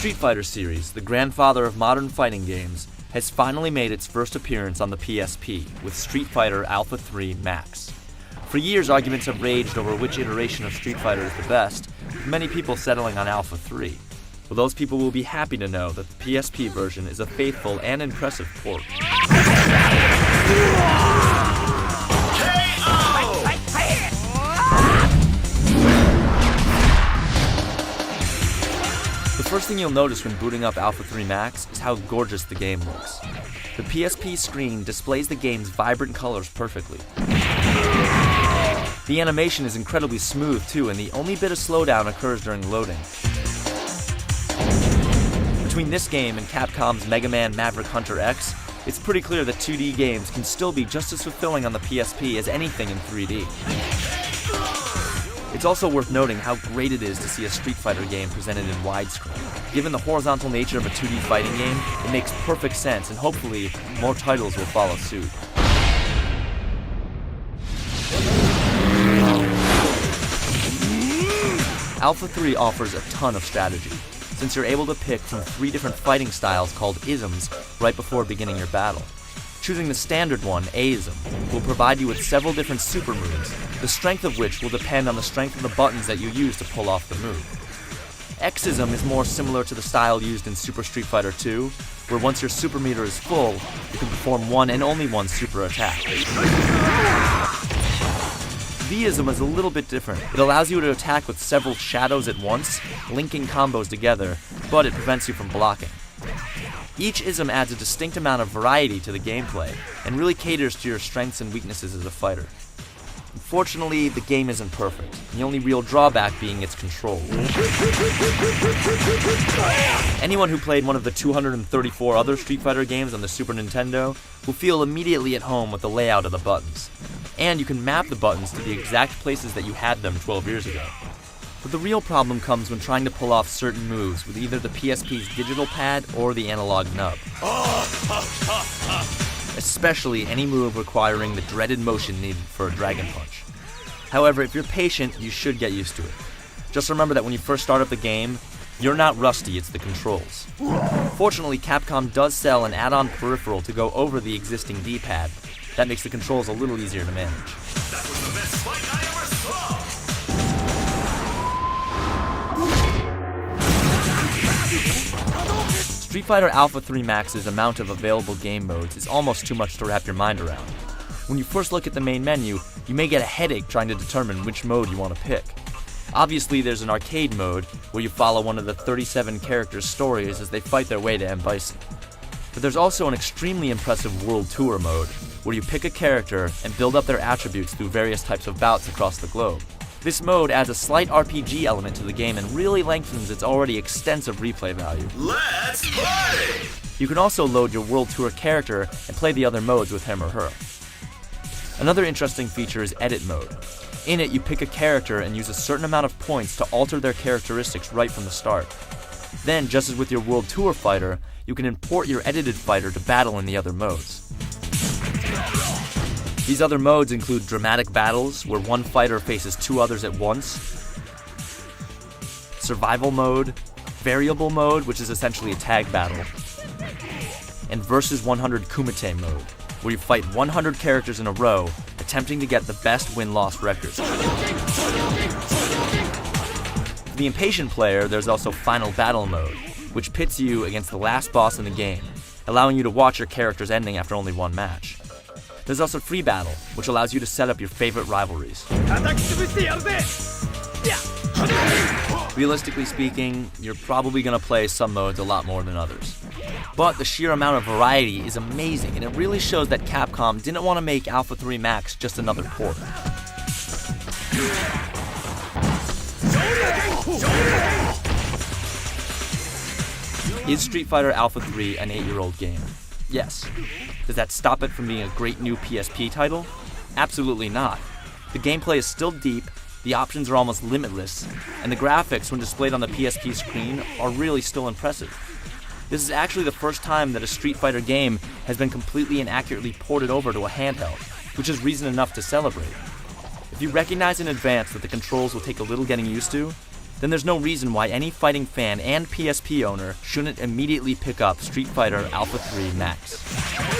Street Fighter series, the grandfather of modern fighting games, has finally made its first appearance on the PSP with Street Fighter Alpha 3 Max. For years, arguments have raged over which iteration of Street Fighter is the best, with many people settling on Alpha 3. Well, those people will be happy to know that the PSP version is a faithful and impressive port. The first thing you'll notice when booting up Alpha 3 Max is how gorgeous the game looks. The PSP screen displays the game's vibrant colors perfectly. The animation is incredibly smooth too, and the only bit of slowdown occurs during loading. Between this game and Capcom's Mega Man Maverick Hunter X, it's pretty clear that 2D games can still be just as fulfilling on the PSP as anything in 3D. It's also worth noting how great it is to see a Street Fighter game presented in widescreen. Given the horizontal nature of a 2D fighting game, it makes perfect sense, and hopefully more titles will follow suit. Alpha 3 offers a ton of strategy, since you're able to pick from 3 different fighting styles called isms right before beginning your battle. Choosing the standard one, A-ism, will provide you with several different super moves, the strength of which will depend on the strength of the buttons that you use to pull off the move. X-ism is more similar to the style used in Super Street Fighter 2, where once your super meter is full, you can perform one and only one super attack. V-ism is a little bit different. It allows you to attack with several shadows at once, linking combos together, but it prevents you from blocking. Each ism adds a distinct amount of variety to the gameplay, and really caters to your strengths and weaknesses as a fighter. Unfortunately, the game isn't perfect, the only real drawback being its controls. Anyone who played one of the 234 other Street Fighter games on the Super Nintendo will feel immediately at home with the layout of the buttons. And you can map the buttons to the exact places that you had them 12 years ago. But the real problem comes when trying to pull off certain moves with either the PSP's digital pad or the analog nub. Especially any move requiring the dreaded motion needed for a Dragon Punch. However, if you're patient, you should get used to it. Just remember that when you first start up the game, you're not rusty, it's the controls. Fortunately, Capcom does sell an add-on peripheral to go over the existing D-pad. That makes the controls a little easier to manage. That was the best fight I ever saw! Street Fighter Alpha 3 Max's amount of available game modes is almost too much to wrap your mind around. When you first look at the main menu, you may get a headache trying to determine which mode you want to pick. Obviously, there's an arcade mode, where you follow one of the 37 characters' stories as they fight their way to M. Bison. But there's also an extremely impressive World Tour mode, where you pick a character and build up their attributes through various types of bouts across the globe. This mode adds a slight RPG element to the game and really lengthens its already extensive replay value. Let's play! You can also load your World Tour character and play the other modes with him or her. Another interesting feature is Edit Mode. In it, you pick a character and use a certain amount of points to alter their characteristics right from the start. Then, just as with your World Tour fighter, you can import your edited fighter to battle in the other modes. These other modes include dramatic battles, where one fighter faces 2 others at once, survival mode, variable mode, which is essentially a tag battle, and versus 100 Kumite mode, where you fight 100 characters in a row, attempting to get the best win-loss record. For the impatient player, there's also Final Battle mode, which pits you against the last boss in the game, allowing you to watch your character's ending after only one match. There's also Free Battle, which allows you to set up your favorite rivalries. Realistically speaking, you're probably going to play some modes a lot more than others. But the sheer amount of variety is amazing, and it really shows that Capcom didn't want to make Alpha 3 Max just another port. Is Street Fighter Alpha 3 an 8-year-old game? Yes. Does that stop it from being a great new PSP title? Absolutely not. The gameplay is still deep, the options are almost limitless, and the graphics, when displayed on the PSP screen, are really still impressive. This is actually the first time that a Street Fighter game has been completely and accurately ported over to a handheld, which is reason enough to celebrate. If you recognize in advance that the controls will take a little getting used to, then there's no reason why any fighting fan and PSP owner shouldn't immediately pick up Street Fighter Alpha 3 Max.